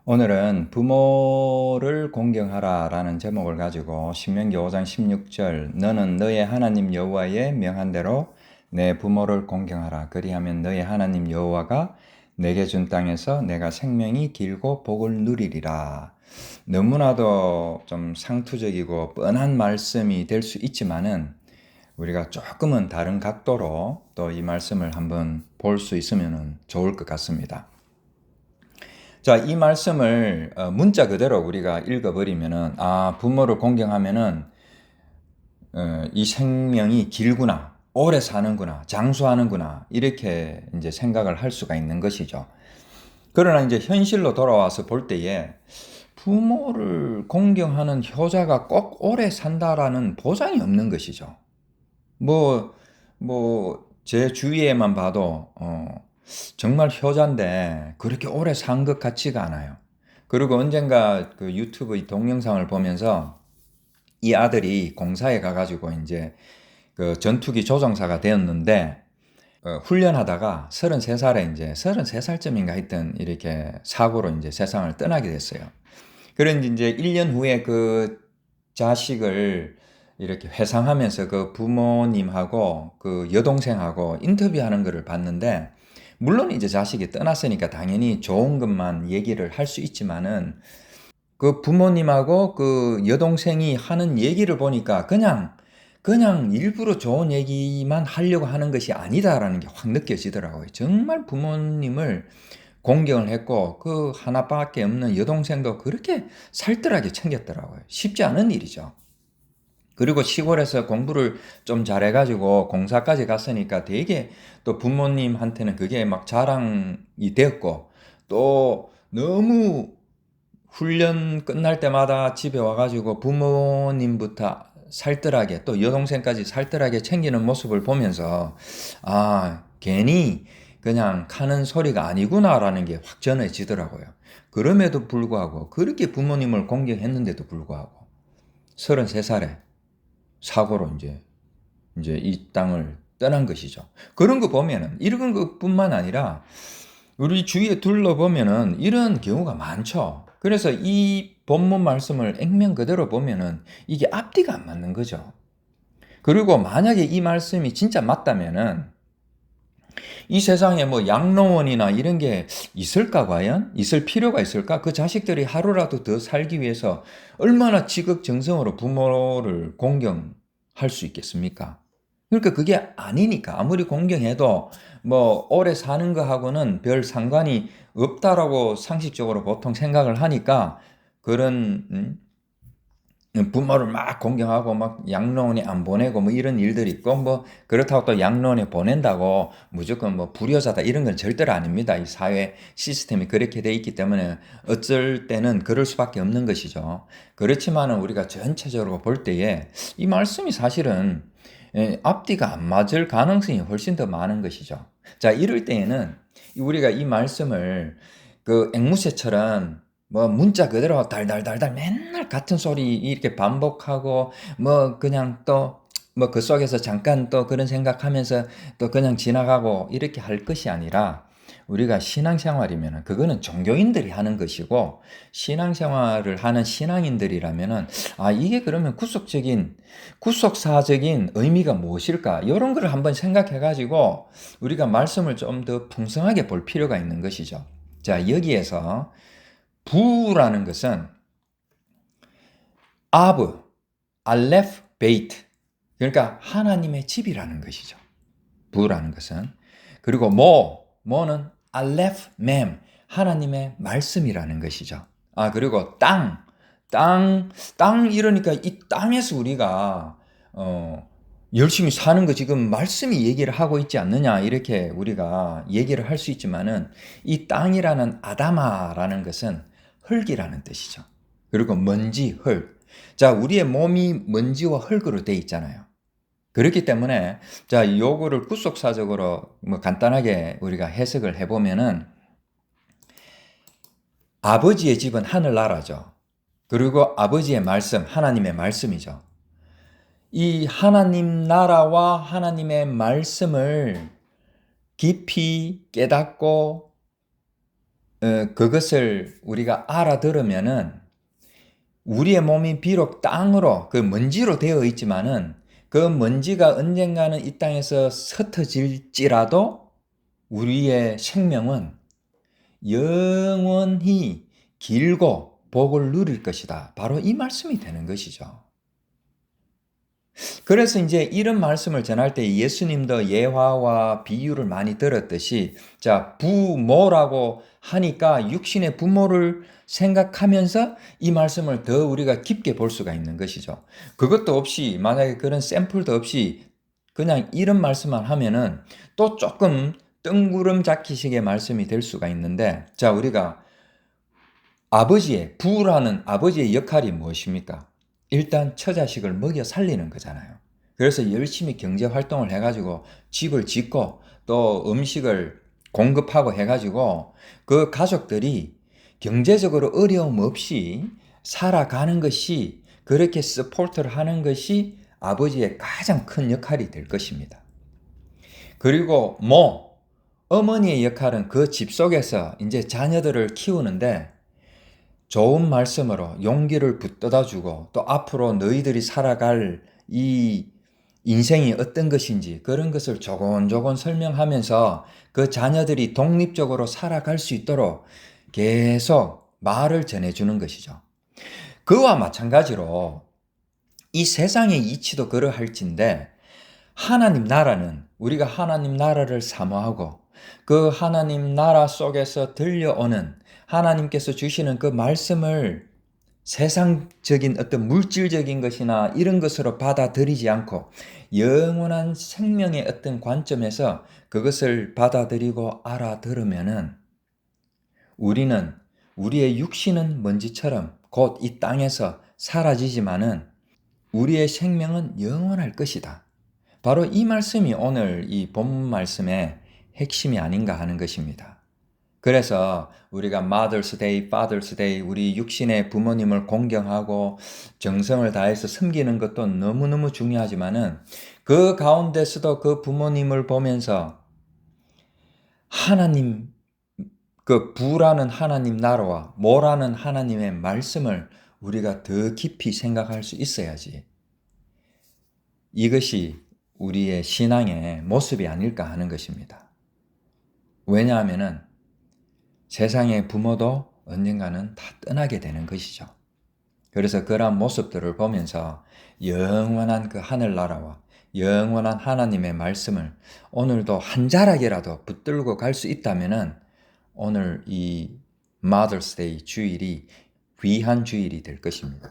오늘은 부모를 공경하라라는 제목을 가지고 신명기 5장 16절 너는 너의 하나님 여호와의 명한 대로 내 부모를 공경하라. 그리하면 너의 하나님 여호와가 내게 준 땅에서 내가 생명이 길고 복을 누리리라. 너무나도 좀 상투적이고 뻔한 말씀이 될 수 있지만은 우리가 조금은 다른 각도로 또 이 말씀을 한번 볼 수 있으면 좋을 것 같습니다. 자, 이 말씀을 문자 그대로 우리가 읽어버리면은, 부모를 공경하면은, 이 생명이 길구나, 오래 사는구나, 장수하는구나, 이렇게 이제 생각을 할 수가 있는 것이죠. 그러나 이제 현실로 돌아와서 볼 때에 부모를 공경하는 효자가 꼭 오래 산다라는 보장이 없는 것이죠. 뭐, 제 주위에만 봐도, 정말 효자인데 그렇게 오래 산 것 같지가 않아요. 그리고 언젠가 그 유튜브 이 동영상을 보면서 이 아들이 공사에 가가지고 이제 그 전투기 조종사가 되었는데, 훈련하다가 33살에 이제 33살쯤인가 하여튼 이렇게 사고로 이제 세상을 떠나게 됐어요. 그런데 이제 1년 후에 그 자식을 이렇게 회상하면서 그 부모님하고 그 여동생하고 인터뷰하는 것을 봤는데, 물론 이제 자식이 떠났으니까 당연히 좋은 것만 얘기를 할 수 있지만은 그 부모님하고 그 여동생이 하는 얘기를 보니까 그냥 일부러 좋은 얘기만 하려고 하는 것이 아니다라는 게 확 느껴지더라고요. 정말 부모님을 공경을 했고 그 하나밖에 없는 여동생도 그렇게 살뜰하게 챙겼더라고요. 쉽지 않은 일이죠. 그리고 시골에서 공부를 좀 잘해가지고 공사까지 갔으니까 되게 또 부모님한테는 그게 막 자랑이 되었고, 또 너무 훈련 끝날 때마다 집에 와가지고 부모님부터 살뜰하게 또 여동생까지 살뜰하게 챙기는 모습을 보면서 괜히 그냥 카는 소리가 아니구나라는 게 확 전해지더라고요. 그럼에도 불구하고 그렇게 부모님을 공경했는데도 불구하고 33살에 사고로 이제 이 땅을 떠난 것이죠. 그런 거 보면은 이런 것뿐만 아니라 우리 주위에 둘러보면은 이런 경우가 많죠. 그래서 이 본문 말씀을 액면 그대로 보면은 이게 앞뒤가 안 맞는 거죠. 그리고 만약에 이 말씀이 진짜 맞다면은 이 세상에 뭐 양로원이나 이런 게 있을까 과연? 있을 필요가 있을까? 그 자식들이 하루라도 더 살기 위해서 얼마나 지극정성으로 부모를 공경할 수 있겠습니까? 그러니까 그게 아니니까 아무리 공경해도 뭐 오래 사는 거하고는 별 상관이 없다라고 상식적으로 보통 생각을 하니까 그런 부모를 막 공경하고 막 양로원에 안 보내고 뭐 이런 일들이 있고, 뭐 그렇다고 또 양로원에 보낸다고 무조건 뭐 불효자다 이런 건 절대로 아닙니다. 이 사회 시스템이 그렇게 돼 있기 때문에 어쩔 때는 그럴 수밖에 없는 것이죠. 그렇지만은 우리가 전체적으로 볼 때에 이 말씀이 사실은 앞뒤가 안 맞을 가능성이 훨씬 더 많은 것이죠. 자, 이럴 때에는 우리가 이 말씀을 그 앵무새처럼 뭐 문자 그대로 달달달달 맨날 같은 소리 이렇게 반복하고 뭐 그냥 또 뭐 그 속에서 잠깐 또 그런 생각하면서 또 그냥 지나가고 이렇게 할 것이 아니라, 우리가 신앙생활이면은 그거는 종교인들이 하는 것이고, 신앙생활을 하는 신앙인들이라면은 이게 그러면 구속사적인 의미가 무엇일까? 이런 걸 한번 생각해 가지고 우리가 말씀을 좀 더 풍성하게 볼 필요가 있는 것이죠. 자, 여기에서 부라는 것은 아브, 알레프, 베이트, 그러니까 하나님의 집이라는 것이죠. 부라는 것은. 그리고 모는 알레프, mem, 하나님의 말씀이라는 것이죠. 그리고 땅 이러니까 이 땅에서 우리가 열심히 사는 거 지금 말씀이 얘기를 하고 있지 않느냐 이렇게 우리가 얘기를 할 수 있지만은, 이 땅이라는 아다마라는 것은 흙이라는 뜻이죠. 그리고 먼지, 흙. 자, 우리의 몸이 먼지와 흙으로 돼 있잖아요. 그렇기 때문에 자, 요거를 구속사적으로 뭐 간단하게 우리가 해석을 해보면은, 아버지의 집은 하늘나라죠. 그리고 아버지의 말씀, 하나님의 말씀이죠. 이 하나님 나라와 하나님의 말씀을 깊이 깨닫고 그것을 우리가 알아들으면은 우리의 몸이 비록 땅으로 그 먼지로 되어 있지만은 그 먼지가 언젠가는 이 땅에서 흩어질지라도 우리의 생명은 영원히 길고 복을 누릴 것이다. 바로 이 말씀이 되는 것이죠. 그래서 이제 이런 말씀을 전할 때 예수님도 예화와 비유를 많이 들었듯이 자, 부모라고 하니까 육신의 부모를 생각하면서 이 말씀을 더 우리가 깊게 볼 수가 있는 것이죠. 그것도 없이 만약에 그런 샘플도 없이 그냥 이런 말씀만 하면은 또 조금 뜬구름 잡기식의 말씀이 될 수가 있는데 자, 우리가 부라는 아버지의 역할이 무엇입니까? 일단 처자식을 먹여 살리는 거잖아요. 그래서 열심히 경제 활동을 해가지고 집을 짓고 또 음식을 공급하고 해가지고 그 가족들이 경제적으로 어려움 없이 살아가는 것이 그렇게 서포트를 하는 것이 아버지의 가장 큰 역할이 될 것입니다. 그리고 어머니의 역할은 그 집 속에서 이제 자녀들을 키우는데 좋은 말씀으로 용기를 붙들어주고 또 앞으로 너희들이 살아갈 이 인생이 어떤 것인지 그런 것을 조곤조곤 설명하면서 그 자녀들이 독립적으로 살아갈 수 있도록 계속 말을 전해주는 것이죠. 그와 마찬가지로 이 세상의 이치도 그러할진데 하나님 나라는 우리가 하나님 나라를 사모하고 그 하나님 나라 속에서 들려오는 하나님께서 주시는 그 말씀을 세상적인 어떤 물질적인 것이나 이런 것으로 받아들이지 않고 영원한 생명의 어떤 관점에서 그것을 받아들이고 알아들으면은 우리는 우리의 육신은 먼지처럼 곧 이 땅에서 사라지지만은 우리의 생명은 영원할 것이다. 바로 이 말씀이 오늘 이 본문 말씀의 핵심이 아닌가 하는 것입니다. 그래서 우리가 Mother's Day, Father's Day, 우리 육신의 부모님을 공경하고 정성을 다해서 섬기는 것도 너무너무 중요하지만은 그 가운데서도 그 부모님을 보면서 하나님, 그 부라는 하나님 나라와 모라는 하나님의 말씀을 우리가 더 깊이 생각할 수 있어야지. 이것이 우리의 신앙의 모습이 아닐까 하는 것입니다. 왜냐하면은 세상의 부모도 언젠가는 다 떠나게 되는 것이죠. 그래서 그러한 모습들을 보면서 영원한 그 하늘나라와 영원한 하나님의 말씀을 오늘도 한 자락이라도 붙들고 갈 수 있다면은 오늘 이 Mother's Day 주일이 귀한 주일이 될 것입니다.